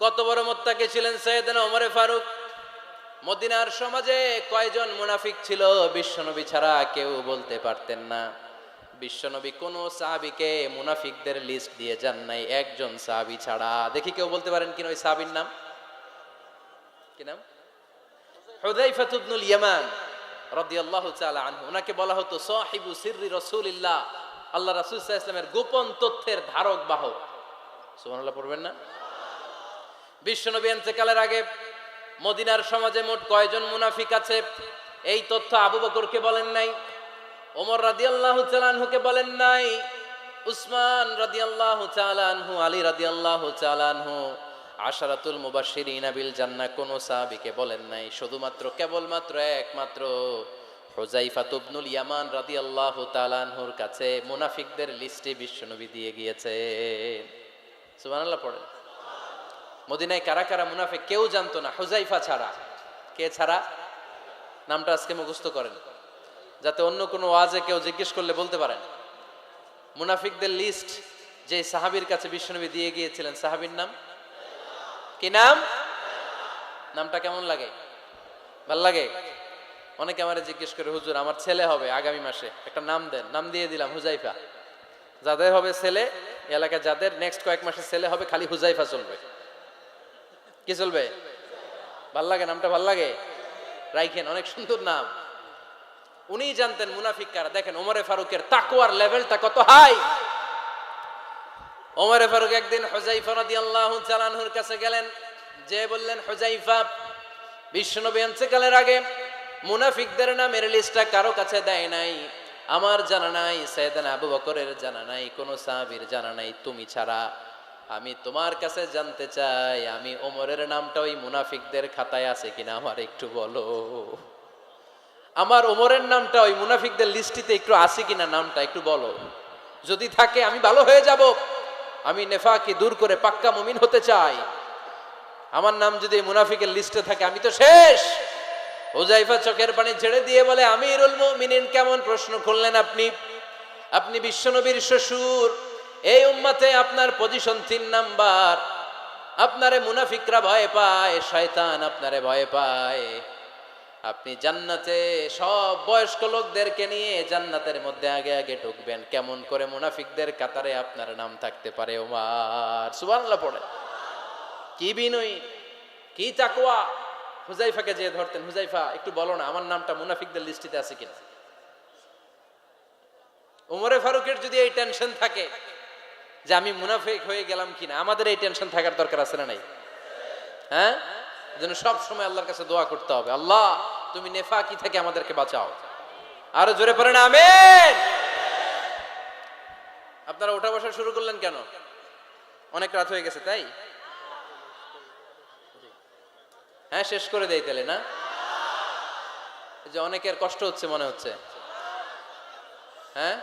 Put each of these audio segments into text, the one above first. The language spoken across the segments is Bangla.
কত বড় মুত্তাকি ছিলেন সাইয়েদনা ওমরে ফারুক। মদিনার সমাজে কয়জন মুনাফিক ছিল বিশ্বনবী ছাড়া কেউ বলতে পারতেন না। বিশ্বনবী কোন সাহাবীকে মুনাফিকদের লিস্ট দিয়ে যান নাই, একজন সাহাবী ছাড়া। দেখি কেউ বলতে পারেন কিনা ওই সাহাবীর নাম কি? নাম হুযায়ফা ইবনুল ইয়ামান রাদিয়াল্লাহু তাআলা আনহু। ওনাকে বলা হতো সাহিবু সিররি রাসূলিল্লাহ, আল্লাহ রাসূল সাল্লাল্লাহু আলাইহি ওয়াসাল্লামের গোপন তথ্যের ধারক বাহক। সুবহানাল্লাহ পড়বেন না? বিশ্বনবী ইন্তেকালের আগে মদিনার সমাজে মোট কয়জন মুনাফিক আছে এই তথ্য আবু বকরকে বলেন নাই, ওমর রাদিয়াল্লাহু তাআলা আনহুকে বলেন নাই, উসমান রাদিয়াল্লাহু তাআলা আনহু, আলী রাদিয়াল্লাহু তাআলা আনহু, আশারাতুল মুবাশশিরিনা বিল জান্নাহ কোন সাহাবীকে বলেন নাই। শুধুমাত্র কেবলমাত্র একমাত্র হুযায়ফা ইবনুল ইয়ামান রাদিয়াল্লাহু তাআলা আনহুর কাছে মুনাফিকদের লিস্টে বিশ্বনবী দিয়ে গিয়েছেন। সুবহানাল্লাহ পড়েন। মদিনায় কারা কারা মুনাফিক কেউ জানতো না হুযায়ফা ছাড়া। কে ছাড়া? নামটা আজকে মুখস্থ করেন, যাতে অন্য কোনো ওয়াজে কেউ জিজ্ঞেস করলে বলতে পারেন। মুনাফিকদের লিস্ট যে সাহাবীর কাছে বিশ্বনবী দিয়ে গিয়েছিলেন, সাহাবীর নাম কি? নাম নামটা কেমন লাগে? ভাল লাগে? অনেকে আমারে জিজ্ঞেস করে, হুজুর আমার ছেলে হবে আগামী মাসে, একটা নাম দেন। নাম দিয়ে দিলাম হুযায়ফা। যাদের হবে ছেলে, এলাকায় যাদের নেক্সট কয়েক মাসে ছেলে হবে, খালি হুযায়ফা চলবে। কি চলবে? ভাল লাগে? নামটা ভাল লাগে? রাইখেন, অনেক সুন্দর নাম। উনি জানতেন মুনাফিক কারা। দেখেন ওমরে ফারুকের তাকওয়ার লেভেলটা কত হাই। ওমরে ফারুক একদিন হুযায়ফা রাদিয়াল্লাহু তাআলা আনহুর কাছে গেলেন, যে বললেন, হুযায়ফা, বিশ্বনবী ইন্তেকালের আগে মুনাফিকদের নামের লিস্টটা কারো কাছে দেয় নাই, আমার জানা নাই, সাইয়েদনা আবু বকরের জানা নাই, কোন সাহাবীর জানা নাই, তুমি ছাড়া। আমি তোমার কাছে জানতে চাই, আমি ওমরের নামটা ওই মুনাফিকদের খাতায় আছে কিনা আমার একটু বলো। আমার ওমরের নামটা ওই মুনাফিকদের লিস্টিতে একটু আছে কিনা, নামটা একটু বলো। যদি থাকে আমি ভালো হয়ে যাব, আমি নেফাকি দূর করে পাক্কা মুমিন হতে চাই। আমার নাম যদি মুনাফিকের লিস্টে থাকে আমি তো শেষ। হুযায়ফা চোখের পানি ছেড়ে দিয়ে বলে, আমিরুল মুমিনিন, কেমন প্রশ্ন করলেন আপনি? আপনি বিশ্বনবীর শ্বশুর, এই উম্মতে আপনার পজিশন 3 নাম্বার। আপনারে মুনাফিকরা ভয় পায়, শয়তান আপনারে ভয় পায়। আপনি জান্নাতে সব বয়স্ক লোকদেরকে নিয়ে জান্নাতের মধ্যে আগে আগে ঢুকবেন, কেমন করে মুনাফিকদের কাতারে আপনার নাম থাকতে পারে ওমর? সুবহানাল্লাহ পড়ে। কি বিনয়ী, কি তাকওয়া। হুযায়ফাকে যে ধরতেন, হুযায়ফা একটু বলো না আমার নামটা মুনাফিকদের লিস্টিতে আছে কিনা। ওমরে ফারুকের যদি এই টেনশন থাকে যে আমি মুনাফিক হয়ে গেলাম কিনা, আমাদের এই টেনশন থাকার দরকার আছে না নাই? হ্যাঁ, যেন সব সময় আল্লাহর কাছে দোয়া করতে হবে, আল্লাহ তুমি নেফাকি থেকে আমাদেরকে বাঁচাও। আরো জোরে পড়েন আমিন। আপনারা ওঠা বসা শুরু করলেন কেন? অনেক রাত হয়ে গেছে তাই? হ্যাঁ, শেষ করে দেই তাহলে না? যে অনেকের কষ্ট হচ্ছে মনে হচ্ছে। হ্যাঁ,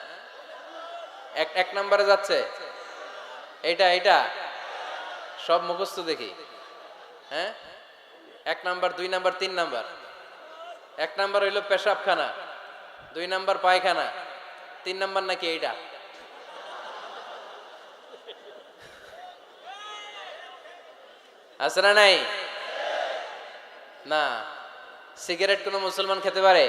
এক নম্বরে যাচ্ছে এইটা, এইটা সব মুখস্থ দেখি। হ্যাঁ, 1 নাম্বার, 2 নাম্বার, 3 নাম্বার। 1 নাম্বার হইল পেশাবখানা, 2 নাম্বার পায়খানা, 3 নাম্বার নাকি এইটা? আছে না নাই? না। সিগারেট কোন মুসলমান খেতে পারে?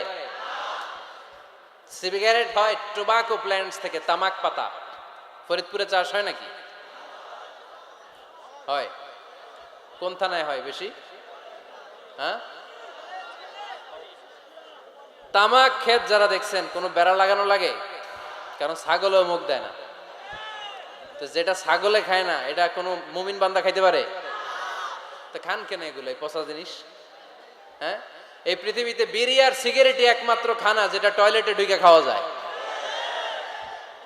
সিগারেট হয় টোবাকো প্ল্যান্টস থেকে, তামাক পাতা। ফরিদপুরে চাষ হয় নাকি? হয়। কোন থানায় হয় বেশি? হ্যাঁ, তামাক ক্ষেত যারা দেখছেন, কোনো বেড়া লাগানো লাগে? কারণ ছাগলেও মুখ দেয় না। তো যেটা ছাগলে খায় না, এটা কোনো মুমিন বান্দা খাইতে পারে? তো খান কেন এগুলো, এই পচা জিনিস? হ্যাঁ, এই পৃথিবীতে বিড়ি আর সিগারেটই একমাত্র খানা যেটা টয়লেটে ঢুকে খাওয়া যায়,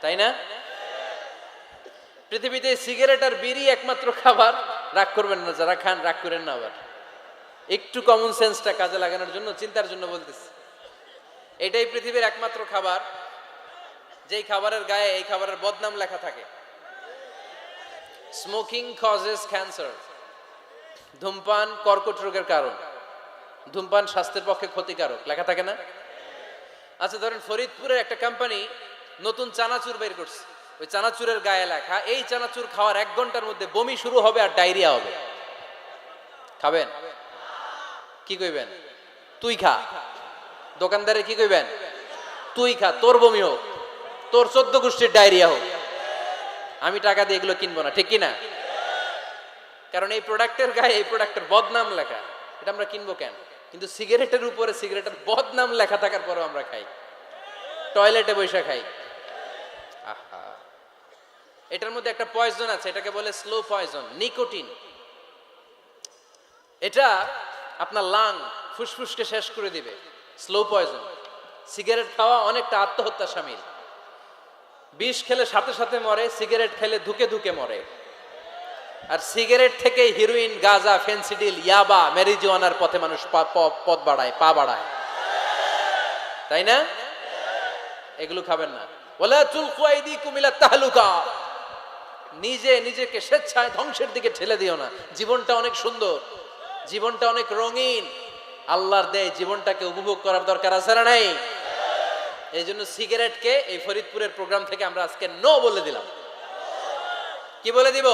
তাই না? পৃথিবীতে সিগারেট আর বিড়ি একমাত্র খাবার। রাগ করবেন না যারা খান, রাগ করেন না। আবার একটু কমন সেন্সটা কাজে লাগানোর জন্য, চিন্তার জন্য বলতেছি। এটাই পৃথিবীর একমাত্র খাবার যেই খাবারের গায়ে এই খাবারের বদনাম লেখা থাকে, স্মোকিং কজেস ক্যান্সার। ধূমপান কর্কট রোগের কারণ, ধূমপান স্বাস্থ্যের পক্ষে ক্ষতিকারক, লেখা থাকে না? আচ্ছা ধরেন ফরিদপুরের একটা কোম্পানি নতুন চানাচুর বের করছে, ওই চানাচুরের গায়ে লেখা এই চানাচুর খাওয়ার 1 ঘন্টার মধ্যে বমি শুরু হবে আর ডায়রিয়া হবে। খাবেন? কি কইবেন? তুই খা। দোকানদারে কি কইবেন? তুই খা, তোর বমি হোক, তোর 14 গোষ্ঠীর ডায়রিয়া হোক, আমি টাকা দিয়ে এগুলো কিনবো না, ঠিক কি না? কারণ এই প্রোডাক্টের গায়ে এই প্রোডাক্টের বদনাম লেখা, এটা আমরা কিনবো কেন? কিন্তু সিগারেটের উপরে সিগারেটের বদনাম লেখা থাকার পরেও আমরা খাই, টয়লেটে বসে খাই। আহা, এটার মধ্যে একটা পয়জন আছে, এটাকে বলে স্লো পয়জন, নিকোটিন। এটা আপনার লাং, ফুসফুসকে শেষ করে দিবে, স্লো পয়জন। সিগারেট খাওয়া অনেকটা আত্মহত্যা শামিল। বিষ খেলে সাথে সাথে মরে, সিগারেট খেলে ধুকে ধুকে মরে। আর সিগারেট থেকে হিরোইন, গাঁজা, ফেন্সিডিল, ইয়াবা, ম্যারিজুয়ানার পথে মানুষ পথ বাড়ায়, পা বাড়ায়, তাই না? এগুলো খাবেন না। ওয়ালা তুলকু আইদিকুম ইলা তাহলুকা, নিজে নিজেকে স্বেচ্ছায় ধ্বংসের দিকে ঠেলে দিও না। জীবনটা অনেক সুন্দর, জীবনটা অনেক রঙিন, আল্লাহর দেয় জীবনটাকে উপভোগ করার দরকার আছে না নাই? এই জন্য সিগারেটকে এই ফরিদপুরের প্রোগ্রাম থেকে আমরা আজকে নো বলে দিলাম। কি বলে দিব?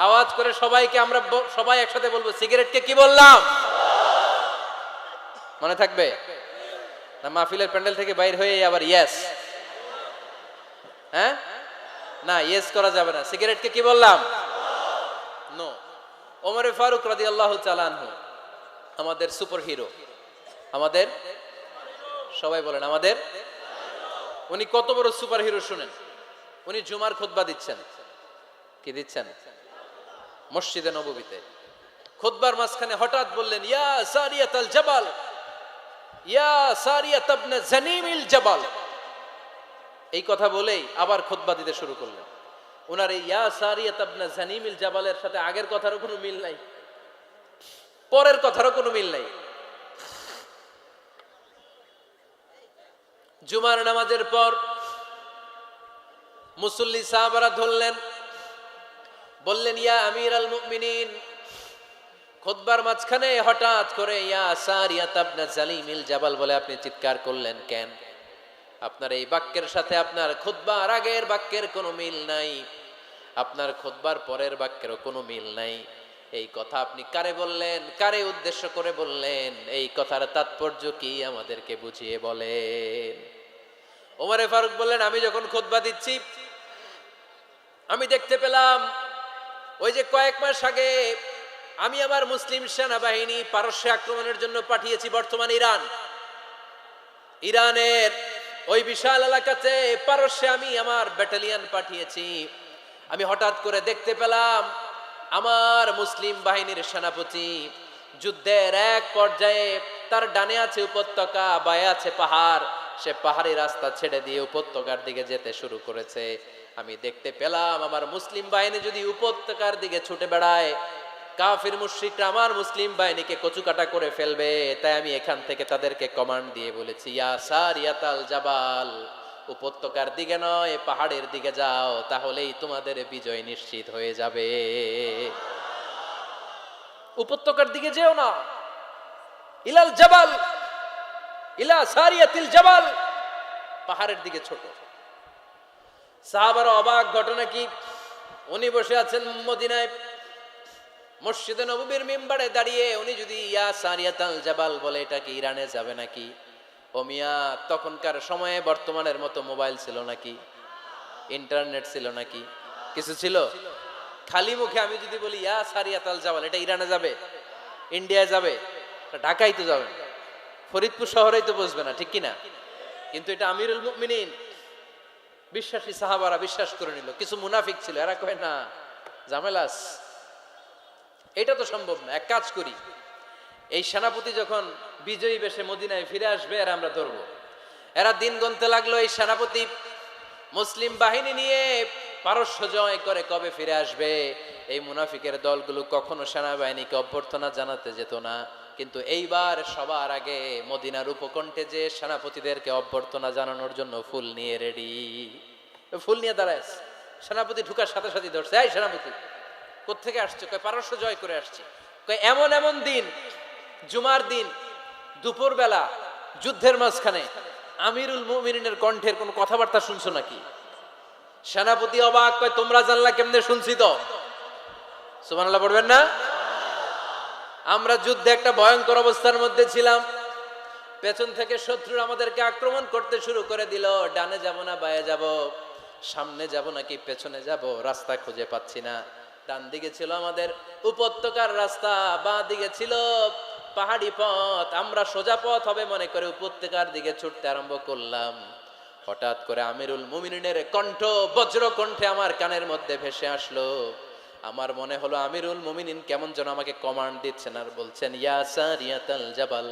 আওয়াজ করে সবাইকে আমরা সবাই একসাথে বলবো, সিগারেটকে কি বললাম? মনে থাকবে না? মাহফিলের প্যান্ডেল থেকে বাইর হয়ে আবার ইয়েস, হ্যাঁ না, ইয়েস করা যাবে না। সিগারেটকে কি বললাম? নো। ওমর ফারুক রাদিয়াল্লাহু তাআলা আনহু, আমাদের সুপার হিরো, আমাদের সবাই বলেন আমাদের, উনি কত বড় সুপার হিরো শুনেন। উনি জুমার খুতবা দিচ্ছেন। কি দিচ্ছেন? মসজিদে নববীতে। খুতবার মাঝখানে হঠাৎ বললেন, ইয়া সারিয়াতাল জাবাল, ইয়া সারিয়াত ইবনে জানিমিল জাবাল। এই কথা বলেই আবার খুতবা দিতে শুরু করলেন। ওনার এই ইয়া সারিয়াত ইবনে জানিমিল জাবালের সাথে আগের কথারও কোনো মিল নাই, পরের কথারও কোনো মিল নাই। জুমার নামাজের পর মুসল্লি সাহাবারা ধরলেন, বললেন, ইয়া আমির আল মুমিনিন। খুতবার মাঝখানে হঠাৎ করে ইয়া সারিয়াত ইবনে জালিমিল জাবাল বলে আপনি চিৎকার করলেন কেন? আপনার এই বাক্যের সাথে আপনার খুতবার আগের বাক্যের কোনো মিল নাই, আপনার খুতবার পরের বাক্যেরও কোনো মিল নাই। এই কথা আপনি কারে বললেন? কারে উদ্দেশ্য করে বললেন? এই কথার তাৎপর্য কি আমাদেরকে বুঝিয়ে বলেন। ওমরে ফারুক বললেন, আমি যখন খুতবা দিচ্ছি আমি দেখতে পেলাম ওই যে কয়েক মাস আগে আমি আমার মুসলিম সেনাবাহিনী পারস্যে আক্রমণের জন্য পাঠিয়েছি, বর্তমান ইরানের ওই বিশাল এলাকাতে পারস্যে আমি আমার ব্যাটালিয়ন পাঠিয়েছি। আমি হঠাৎ করে দেখতে পেলাম আমার মুসলিম বাহিনীর সেনাপতি যুদ্ধের এক পর্যায়ে তার ডানে আছে উপত্যকা, বায়ে আছে পাহাড়, সে পাহাড়ি রাস্তা ছেড়ে দিয়ে উপত্যকার দিকে যেতে শুরু করেছে। আমি দেখতে পেলাম আমার মুসলিম বাহিনী যদি উপত্যকার দিকে ছুটে বেড়ায়, কাফির মুশরিকরা আমার মুসলিম বাহিনীকে কচুকাটা করে ফেলবে। তাই আমি এখান থেকে তাদেরকে কমান্ড দিয়ে বলেছি, ইয়া সারিয়াতাল জাবাল, উপত্যকার দিকে নয় পাহাড়ের দিকে যাও, তাহলেই তোমাদের বিজয় নিশ্চিত হয়ে যাবে। উপত্যকার দিকে যেও না, ইলাল জাবাল, ইলা সারিয়াতিল জাবাল, পাহাড়ের দিকে ছোট। সাহাবারা অবাক, ঘটনা কি? উনি বসে আছেন মদিনায় মসজিদে নববীর মিম্বারে দাঁড়িয়ে, উনি যদি ইয়া সারিয়াতাল জাবাল বলে, এটা কি ইরানে যাবে নাকি? ও মিয়া, তখনকার সময়ে বর্তমানের মতো মোবাইল ছিল নাকি? ইন্টারনেট ছিল নাকি? কিছু ছিল? খালি মুখে আমি যদি বলি ইয়া সারিয়াতাল জাবাল, এটা ইরানে যাবে? ইন্ডিয়ায় যাবে? ঢাকায় তো যাবে না, ফরিদপুর শহরেই তো বসবে না, ঠিক কিনা? কিন্তু এটা আমিরুল মুমিনিন, বিশ্বাসী সাহাবারা বিশ্বাস করে নিল। কিছু মুনাফিক ছিল, এরা কয় না, ঝামেলাস, এটা তো সম্ভব না। এক কাজ করি, এই সেনাপতি যখন বিজয়ী বেশে মদিনায় ফিরে আসবে, এরা আমরা ধরবো। এরা দিন গুনতে লাগলো, এই সেনাপতি মুসলিম বাহিনী নিয়ে পারস্য জয় করে কবে ফিরে আসবে। এই মুনাফিকের দলগুলো কখনো সেনাবাহিনীকে অভ্যর্থনা জানাতে যেত না, কিন্তু এইবার সবার আগে মদিনার উপকণ্ঠে যে সেনাপতিদেরকে অভ্যর্থনা জানানোর জন্য ফুল নিয়ে রেডি, ফুল নিয়ে দাঁড়ায়। সেনাপতি ঢুকার সাথে সাথে ধরছে, এই সেনাপতি কোত্থেকে আসছে? কয় পারস্য জয় করে আসছে। কয় এমন এমন দিন, জুমার দিন দুপুর বেলা যুদ্ধের মাঝখানে আমিরুল মুমিনিনের কণ্ঠের কোন কথাবার্তা শুনছো নাকি? সেনাপতি অবাক, কয় তোমরা জানলা কেমনে? শুনছি তো। সুবহানাল্লাহ পড়বেন না? আমরা যুদ্ধে একটা ভয়ঙ্কর অবস্থার মধ্যে ছিলাম। পেছন থেকে শত্রু আমাদেরকে আক্রমণ করতে শুরু করে দিল। ডানে যাব না বায়ে যাব, সামনে যাব নাকি পেছনে যাব, রাস্তা খুঁজে পাচ্ছি না। ডান দিকে ছিল আমাদের উপত্যকার রাস্তা, বাঁ দিকে ছিল পাহাড়ি পথ। আমরা সোজা পথ হবে মনে করে উপত্যকার দিকে ছুটতে আরম্ভ করলাম। হঠাৎ করে আমিরুল মুমিনিনের কণ্ঠ বজ্র কণ্ঠে আমার কানের মধ্যে ভেসে আসলো। আমার মনে হলো আমিরুল মুমিনিন কেমন যেন আমাকে কমান্ড দিচ্ছেন আর বলছেন, ইয়া সারিয়াতাল জাবাল,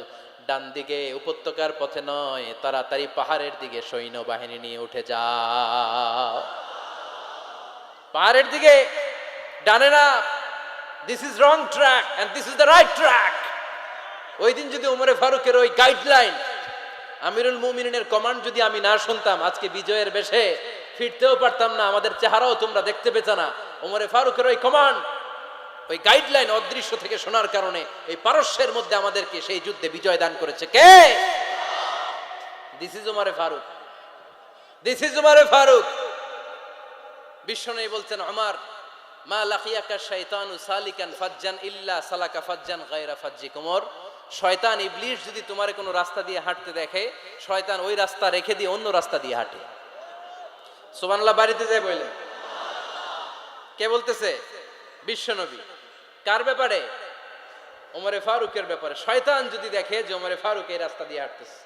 ডান দিকে উপত্যকার পথে নয়, তাড়াতাড়ি পাহাড়ের দিকে সৈন্যবাহিনী নিয়ে উঠে যাও। পাহাড়ের দিকে, ডানে না। This is wrong track and this is the right track. ওই দিন যদি ওমরে ফারুকের ওই গাইডলাইন, আমিরুল মুমিনিনের কমান্ড যদি আমি না শুনতাম, আজকে বিজয়ের বেশে ফিরতেও পারতাম না, আমাদের চেহারাও তোমরা দেখতে পেতে না। ওমরে ফারুকের ওই কমান্ড, ওই গাইডলাইন অদৃশ্য থেকে শোনার কারণে এই পারস্যের মধ্যে আমাদেরকে সেই যুদ্ধে বিজয় দান করেছে কে? দিস ইজ ওমরে ফারুক, দিস ইজ ওমরে ফারুক। বিশ্বনবী বলছেন, ওমর, মা লাকিয়াকা শাইতানু সালিকান ফাজ্জান ইল্লা সালাকা ফাজ্জান গায়রা ফাজ্জিক। ওমর, শয়তান ইবলিস যদি তোমারে কোনো রাস্তা দিয়ে হাঁটতে দেখে, শয়তান ওই রাস্তা রেখে দিয়ে অন্য রাস্তা দিয়ে হাঁটে। সুবহানাল্লাহ বাড়িতে যায় বললেন। কে বলতেছে? বিশ্বনবী। কার ব্যাপারে? ওমরে ফারুকের ব্যাপারে। শয়তান যদি দেখে যে ওমরে ফারুক এই রাস্তা দিয়ে হাঁটতেছে,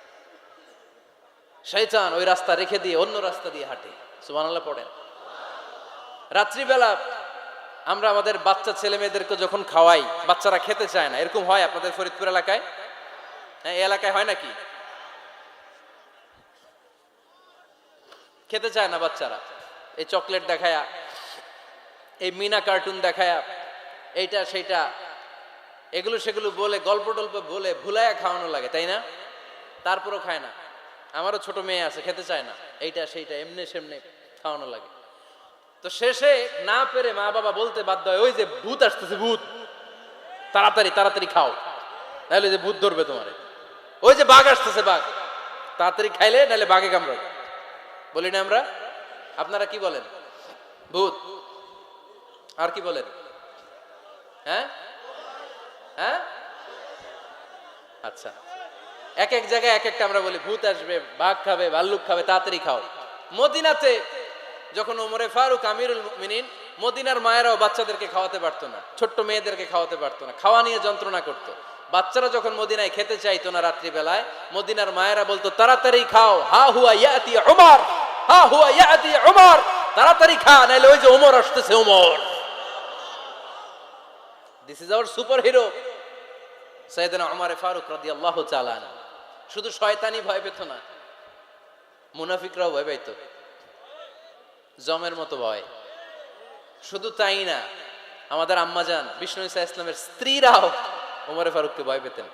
শয়তান ওই রাস্তা রেখে দিয়ে অন্য রাস্তা দিয়ে হাঁটে। সুবহানাল্লাহ পড়েন। রাত্রিবেলা আমরা আমাদের বাচ্চা ছেলে মেয়েদেরকে যখন খাওয়াই, বাচ্চারা খেতে চায় না, এরকম হয় আপনাদের ফরিদপুর এলাকায়? হ্যাঁ, এই এলাকায় হয় নাকি? খেতে চায় না বাচ্চারা, এই চকলেট দেখায়া, এই মিনা কার্টুন দেখায়া, এইটা সেইটা এগুলো সেগুলো বলে, গল্প টল্প বলে ভুলায়া খাওয়ানো লাগে, তাই না? তারপরও খায় না। আমারও ছোট মেয়ে আছে, খেতে চায় না, এইটা সেইটা এমনি সেমনে খাওয়ানো লাগে। তো শেষে না পেরে মা বাবা বলতে বাধ্য হয়, ওই যে ভূত আসতেছে, ভূত, তাড়াতাড়ি তাড়াতাড়ি খাও, নাহলে যে ভূত ধরবে তোমারে। ওই যে বাঘ আসতেছে, বাঘ, তাড়াতাড়ি খাইলে নাহলে বাঘে কামড়াবে। বলি না আমরা? আপনারা কি বলেন? ভূত। আর কি বলেন? হ্যাঁ হ্যাঁ, আচ্ছা, এক এক জায়গায় এক একটা আমরা বলি, ভূত আসবে, বাঘ খাবে, ভাল্লুক খাবে, তাড়াতাড়ি খাও। মদিনাতে যখন ওমরে ফারুক আমিরুল মুমিনিন, মদিনার মায়েরাও বাচ্চাদেরকে খাওয়াতে পারতো না, ছোট্ট মেয়েদেরকে খাওয়াতে পারতো না, খাওয়া নিয়ে যন্ত্রণা করতো। বাচ্চারা যখন মদিনায় খেতে চাইতো না রাত্রিবেলায়, মদিনার মায়েরা বলতো, তাড়াতাড়ি খাও, হা হুয়া ইয়াতি উমর, হা হুয়া ইয়াতি উমর, তাড়াতাড়ি খা, নাইলে ওই যে ওমর আসতেছে, Omar. This is our superhero সাইয়েদনা ওমর ফারুক রাদিয়াল্লাহু তাআলা আনহু। শুধু শয়তানি ভয় পেত না, মুনাফিকরাও ভয় পাইতো, জমের মতো ভয়। শুধু তাই না, আমাদের আম্মাজান বিষ্ণু ইসা ইসলামের স্ত্রীরাও ওমর ফারুককে ভয় পেতেন।